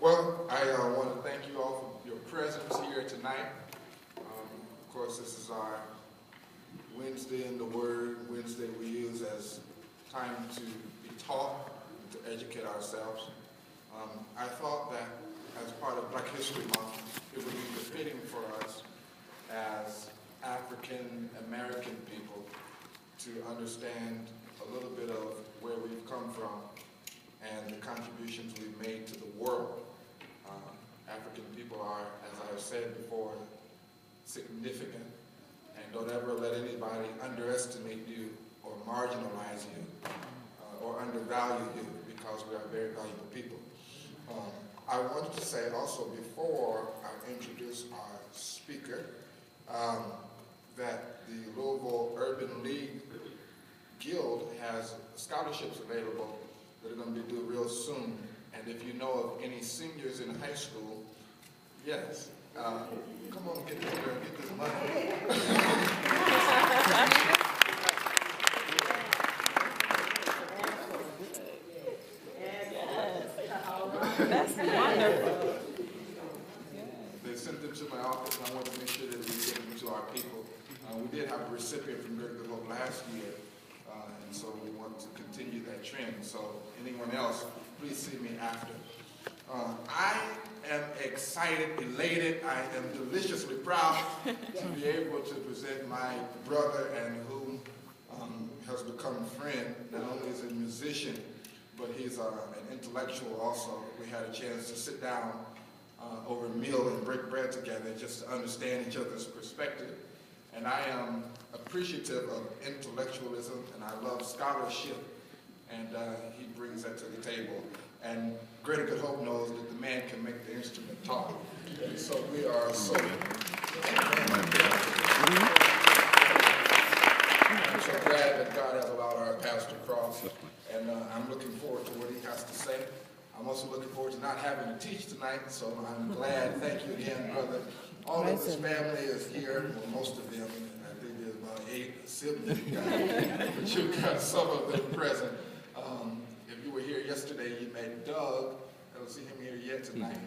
Well, I want to thank you all for your presence here tonight. Of course, this is our Wednesday in the Word. Wednesday we use as time to be taught, to educate ourselves. I thought that as part of Black History Month, it would be befitting for us as African American people to understand a little bit of where we've come from and the contributions we've made to the world. African people are, as I've said before, significant, and don't ever let anybody underestimate you or marginalize you or undervalue you, because we are very valuable people. I wanted to say also, before I introduce our speaker, that the Louisville Urban League Guild has scholarships available that are going to be due real soon. And if you know of any seniors in high school, yes, come on, get in here and get this money. That's wonderful. They sent them to my office, and I wanted to make sure that we get them to our people. We did have a recipient from Great Hope last year, and so we want to continue that trend. So anyone else, please see me after. I am excited, elated, I am deliciously proud to be able to present my brother, and whom has become a friend. Not only is he a musician, but he's an intellectual also. We had a chance to sit down over a meal and break bread together just to understand each other's perspective. And I am appreciative of intellectualism, and I love scholarship, and he brings that to the table. And Greater Good Hope knows that the man can make the instrument talk. And so we are so I'm so glad that God has allowed our pastor to cross, and I'm looking forward to what he has to say. I'm also looking forward to not having to teach tonight, so I'm glad. Thank you again, brother. All of his family is here, well, most of them. I think there's about 8 siblings, but you've got some of them present. If you were here yesterday, you met Doug. I don't see him here yet tonight,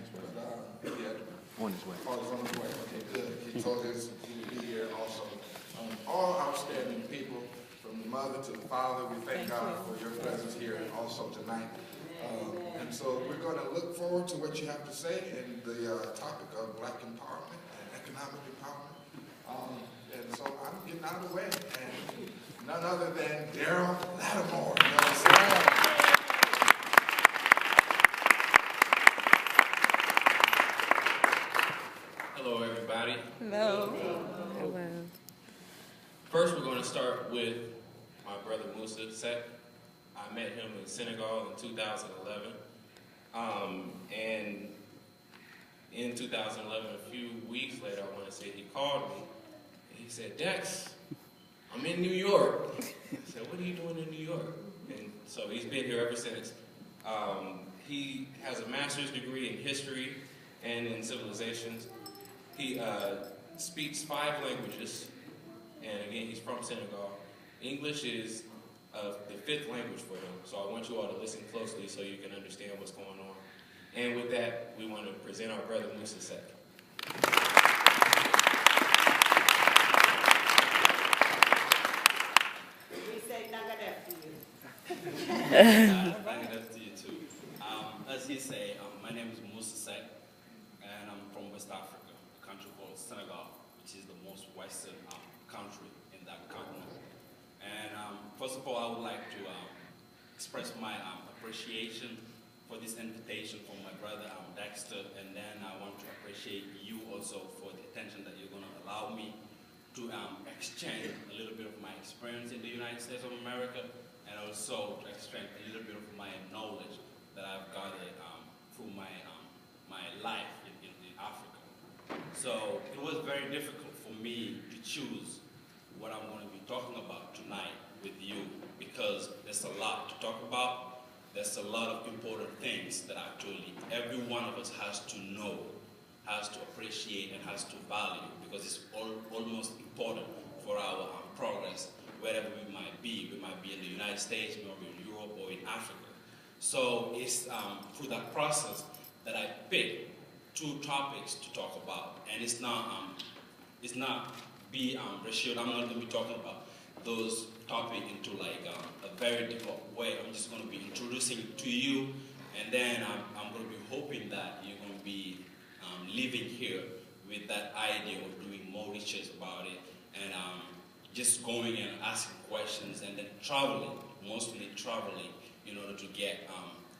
but he had on his way. Oh, he's on his way. Okay, good. He told us he would be here also. All outstanding people, from the mother to the father, we thank God for your presence here and also tonight. And so we're going to look forward to what you have to say in the topic of Black empowerment and economic empowerment. And so I'm getting out of the way, and none other than Darrell Lattimore. You know what I'm saying? Hello, everybody. Hello. Hello. First, we're going to start with my brother Moussa, Seck. I met him in Senegal in 2011. And in 2011, a few weeks later, I want to say, he called me. And he said, Dex, I'm in New York. I said, what are you doing in New York? And so he's been here ever since. He has a master's degree in history and in civilizations. He speaks 5 languages, and again, he's from Senegal. English is the 5th language for him, so I want you all to listen closely so you can understand what's going on. And with that, we want to present our brother Moussa Seck. We say Nagadef to you. Nagadef to you too. As he say, my name is Moussa Seck, and I'm from West Africa, a country called Senegal, which is the most western country in that continent. And first of all, I would like to express my appreciation for this invitation from my brother Dexter, and then I want to appreciate you also for the attention that you're going to allow me to exchange a little bit of my experience in the United States of America, and also to exchange a little bit of my knowledge that I've gathered through my life in Africa. So it was very difficult for me to choose what I'm going to be talking about tonight with you, because there's a lot to talk about. There's a lot of important things that actually every one of us has to know, has to appreciate, and has to value, because it's almost important for our progress wherever we might be. We might be in the United States, we might be in Europe, or in Africa. So it's through that process that I picked two topics to talk about, and it's not be ratioed. I'm not going to be talking about those topics into like a very developed way. I'm just going to be introducing it to you, and then I'm going to be hoping that you're going to be living here with that idea of doing more research about it, and just going and asking questions, and then traveling, mostly traveling, in order to get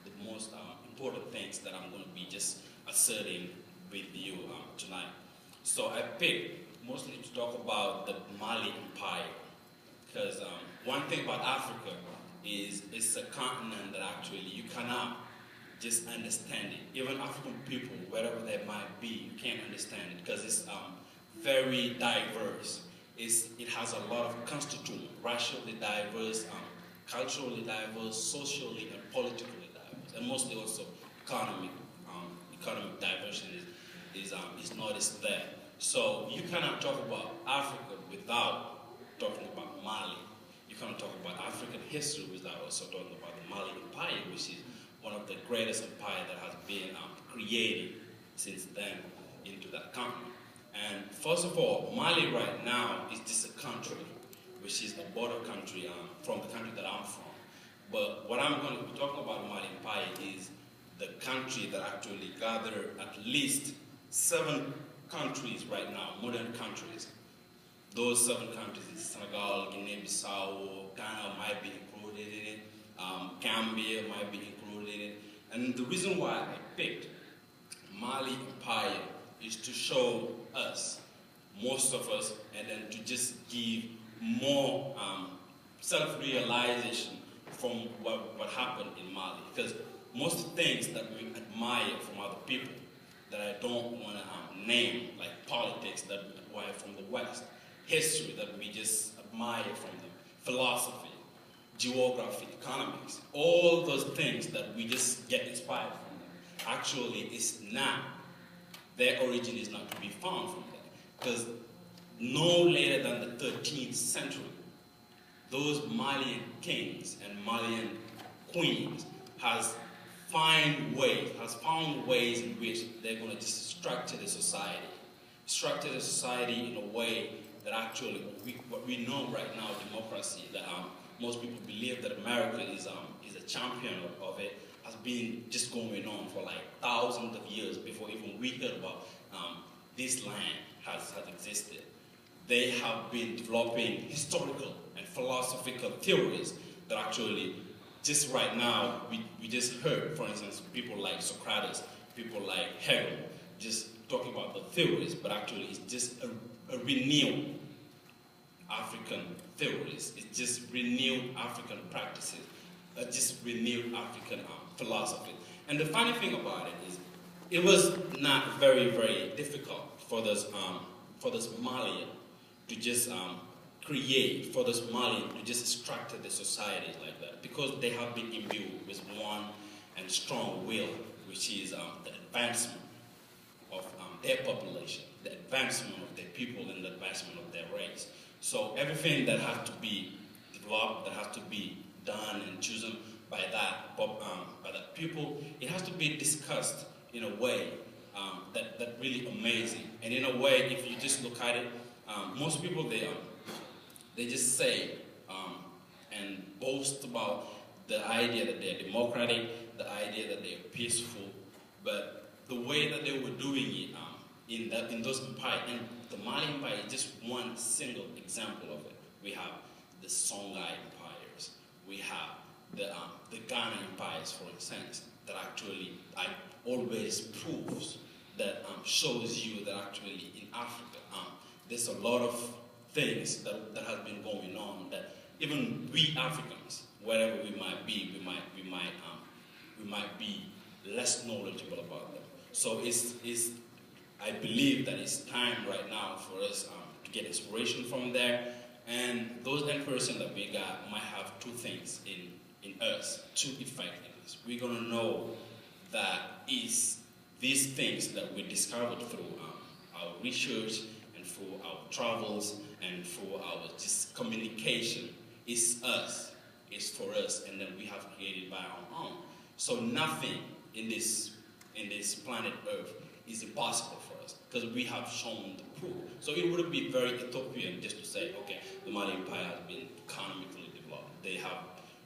the most important things that I'm going to be just asserting with you tonight. So I picked mostly to talk about the Mali Empire, because one thing about Africa is it's a continent that actually you cannot just understand it. Even African people, wherever they might be, you can't understand it because it's very diverse. It has a lot of constituents, racially diverse, culturally diverse, socially and politically diverse, and mostly also economic diversity is noticed there. So you cannot talk about Africa without talking about Mali. You cannot talk about African history without also talking about the Mali Empire, which is one of the greatest empires that has been created since then into that continent. And first of all, Mali right now is just a country, which is a border country from the country that I'm from. But what I'm going to be talking about the Mali Empire is the country that actually gathered at least 7 countries right now, modern countries. Those 7 countries is Senegal, Guinea-Bissau, Ghana might be included in it, Gambia might be included in it. And the reason why I picked Mali Empire is to show us, most of us, and then to just give more self-realization from what happened in Mali. Because most things that we admire from other people that I don't want to name, like politics that we acquire from the West, history that we just admire from them, philosophy, geography, economics, all those things that we just get inspired from them, actually is not, their origin is not to be found from them. Because no later than the 13th century, those Malian kings and Malian queens has found ways in which they're going to just structure the society in a way that actually what we know right now, democracy, that most people believe that America is a champion of it, has been just going on for like thousands of years before even we heard about this land has existed. They have been developing historical and philosophical theories that actually, just right now, we just heard, for instance, people like Socrates, people like Hegel, just talking about the theories, but actually it's just a renewed African theories. It's just renewed African practices, just renewed African philosophy. And the funny thing about it is, it was not very, very difficult for those Malian to just create, for those Malian to just structure the societies like that, because they have been imbued with one and strong will, which is the advancement of their population, the advancement of their people, and the advancement of their race. So everything that has to be developed, that has to be done and chosen by that people, it has to be discussed in a way that really amazing. And in a way, if you just look at it, most people they just say and boast about the idea that they're democratic, the idea that they're peaceful, but the way that they were doing it in those empires, and the Mali Empire is just one single example of it. We have the Songhai empires, we have the Ghana empires, for instance, that actually always proves that shows you that actually in Africa there's a lot of things that have been going on that even we Africans, wherever we might be, we might be less knowledgeable about them. So I believe that it's time right now for us to get inspiration from there, and those 10% that we got might have two things in us, two effectiveness. We're gonna know that is these things that we discovered through our research and through our travels and through our just communication is us, is for us, and then we have created by our own. So nothing in this in this planet Earth is impossible for us because we have shown the proof. So it would be very utopian just to say, okay, the Mali Empire has been economically developed. They have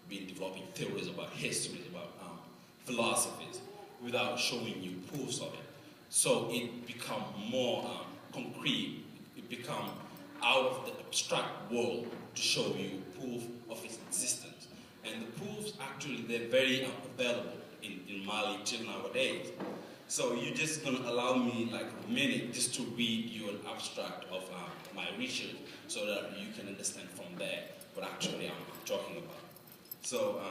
been developing theories about histories, about philosophies, without showing you proofs of it. So it become more concrete. It become out of the abstract world to show you proof of its existence. And the proofs, actually, they're very available in Mali till nowadays. So you're just going to allow me like a minute just to read you an abstract of my research so that you can understand from there what actually I'm talking about. So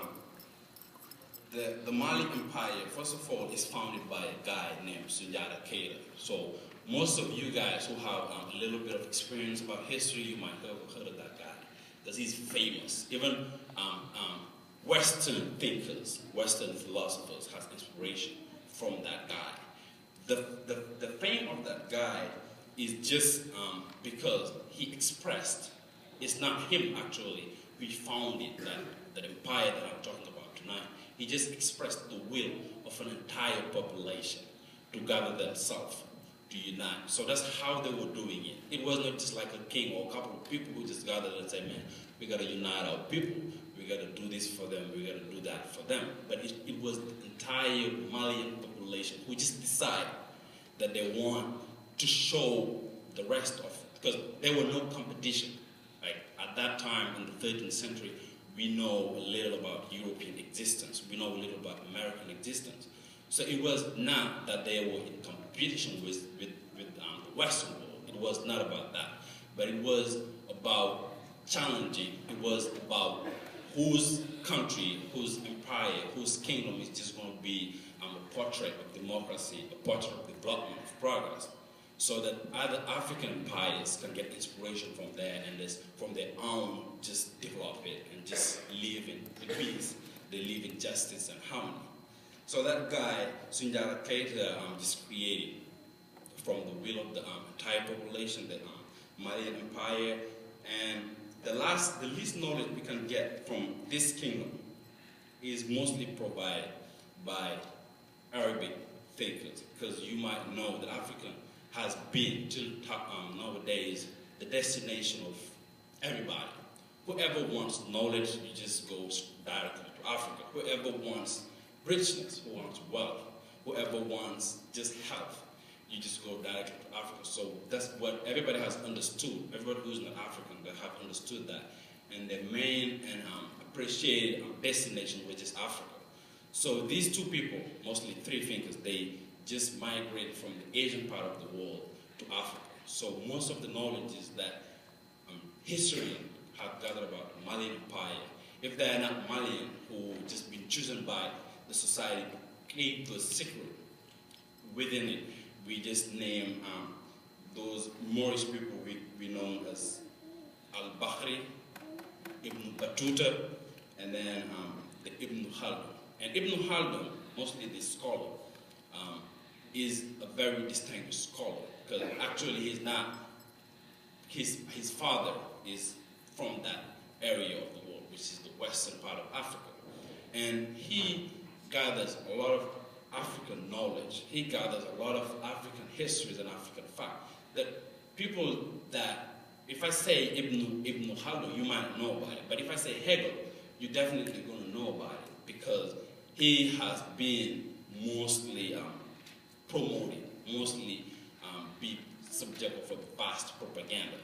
the Mali Empire, first of all, is founded by a guy named Sunjata Keita. So most of you guys who have a little bit of experience about history, you might have heard of that guy because he's famous. Even Western thinkers, Western philosophers have inspiration from that guy. The fame of that guy is just because he expressed, it's not him actually who founded that empire that I'm talking about tonight. He just expressed the will of an entire population to gather themselves, to unite. So that's how they were doing it. It was not just like a king or a couple of people who just gathered and said, man, we got to unite our people. We got to do this for them. We got to do that for them. But it was the entire Malian population who just decided that they want to show the rest of it. Because there were no competition. Like at that time in the 13th century, we know a little about European existence. We know a little about American existence. So it was not that they were in competition with the Western world. It was not about that. But it was about challenging. It was about whose country, whose empire, whose kingdom is just going to be a portrait of democracy, a portrait of development, of progress, so that other African empires can get inspiration from there and just from their own just develop it and just live in peace. They live in justice and harmony. So that guy, Sunjata Keita, just created from the will of the entire population, the Malian Empire, and the least knowledge we can get from this kingdom is mostly provided by Arabic thinkers, because you might know that Africa has been till nowadays the destination of everybody. Whoever wants knowledge, you just go directly to Africa. Whoever wants richness, who wants wealth, whoever wants just health, you just go directly to Africa. So that's what everybody has understood. Everybody who's not African, they have understood that. And their main and appreciated destination, which is Africa. So these two people, mostly three thinkers, they just migrated from the Asian part of the world to Africa. So most of the knowledge is that historians have gathered about the Malian Empire. If they are not Malian, who just been chosen by the society to keep the secret within it, we just name those Moorish people we know as Al-Bahri, Ibn Battuta, and then the Ibn Khaldun. And Ibn Khaldun, mostly the scholar, is a very distinguished scholar, because actually he's not, his father is from that area of the world, which is the western part of Africa. And he gathers a lot of African knowledge. He gathers a lot of African histories and African facts that people that, if I say Ibn Khaldun, you might know about it. But if I say Hegel, you're definitely going to know about it, because he has been mostly promoted, mostly be subject for the vast propaganda.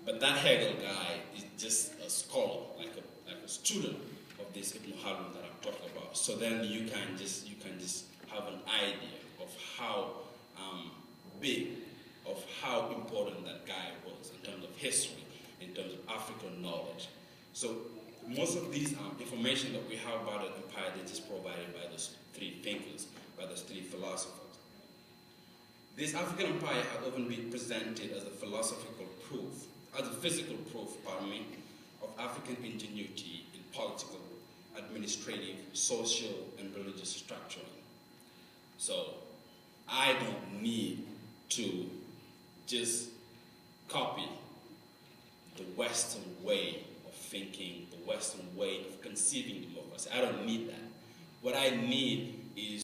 But that Hegel guy is just a scholar, like a student of this Ibn Khaldun that I'm talking about. So then you can just have an idea of how big, of how important that guy was in terms of history, in terms of African knowledge. So most of these information that we have about the empire, they're just provided by those three thinkers, by those three philosophers. This African empire has often been presented as a philosophical proof, as a physical proof, of African ingenuity in political, administrative, social, and religious structuring. So I don't need to just copy the Western way of thinking, the Western way of conceiving democracy. I don't need that. What I need is